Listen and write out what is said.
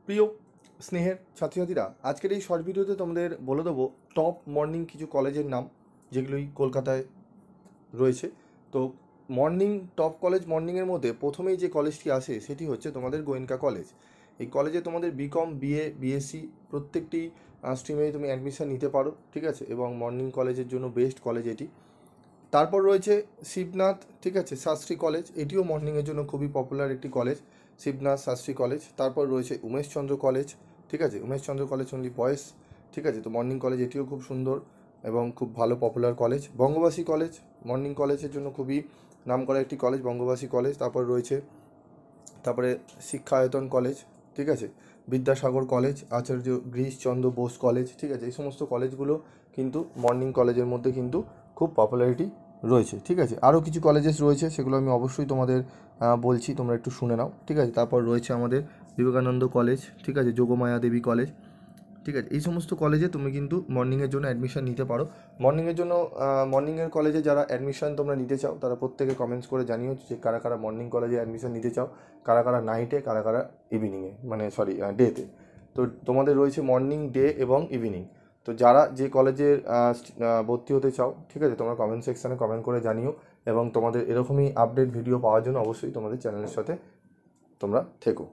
প্রিয় স্নেহের ছাত্রছাত্রীরা, আজকের এই শর্ট ভিডিওতে তোমাদের বলে দেবো টপ মর্নিং কিছু কলেজের নাম, যেগুলোই কলকাতায় রয়েছে। তো টপ কলেজ মর্নিংয়ের মধ্যে প্রথমেই যে কলেজটি আসে সেটি হচ্ছে তোমাদের গোয়েঙ্কা কলেজ। এই কলেজে তোমাদের বিকম, বিএ, বিএসসি প্রত্যেকটি স্ট্রিমেই তুমি অ্যাডমিশান নিতে পারো, ঠিক আছে। এবং মর্নিং কলেজের জন্য বেস্ট কলেজ এটি। তারপর রয়েছে শিবনাথ, ঠিক আছে, শাস্ত্রী কলেজ, এটিও মর্নিংয়ের জন্য খুবই পপুলার একটি কলেজ, শিবনাথ শাস্ত্রী কলেজ। তারপর রয়েছে উমেশচন্দ্র কলেজ, ঠিক আছে, উমেশচন্দ্র কলেজ অনলি বয়েজ, ঠিক আছে। তো মর্নিং কলেজ এটিও খুব সুন্দর এবং খুব ভালো পপুলার কলেজ। বঙ্গবাসী কলেজ মর্নিং কলেজের জন্য খুবই নামকরা একটি কলেজ, বঙ্গবাসী কলেজ। তারপরে শিক্ষায়তন কলেজ, ঠিক আছে, বিদ্যাসাগর কলেজ, আচার্য গিরিশচন্দ্র বোস কলেজ, ঠিক আছে। এই সমস্ত কলেজগুলো কিন্তু মর্নিং কলেজের মধ্যে কিন্তু খুব পপুলারিটি রয়েছে, ঠিক আছে। আরও কিছু কলেজেস রয়েছে, সেগুলো আমি অবশ্যই তোমাদের বলছি, তোমরা একটু শুনে নাও, ঠিক আছে। তারপর রয়েছে আমাদের বিবেকানন্দ কলেজ, ঠিক আছে, যোগমায়া দেবী কলেজ, ঠিক আছে। এই সমস্ত কলেজে তুমি কিন্তু মর্নিংয়ের জন্য অ্যাডমিশন নিতে পারো। মর্নিংয়ের কলেজে যারা অ্যাডমিশন তোমরা নিতে চাও তারা প্রত্যেকে কমেন্টস করে জানিও যে কারা কারা মর্নিং কলেজে অ্যাডমিশন নিতে চাও, কারা কারা নাইটে, কারা কারা ইভিনিংয়ে, ডেতে। তো তোমাদের রয়েছে মর্নিং, ডে এবং ইভিনিং। তো যারা যে কলেজে ভর্তি হতে চাও, ঠিক আছে, তোমরা কমেন্ট সেকশানে কমেন্ট করে জানিও। এবং তোমাদের এরকমই আপডেট ভিডিও পাওয়ার জন্য অবশ্যই তোমাদের চ্যানেলের সাথে তোমরা থেকো।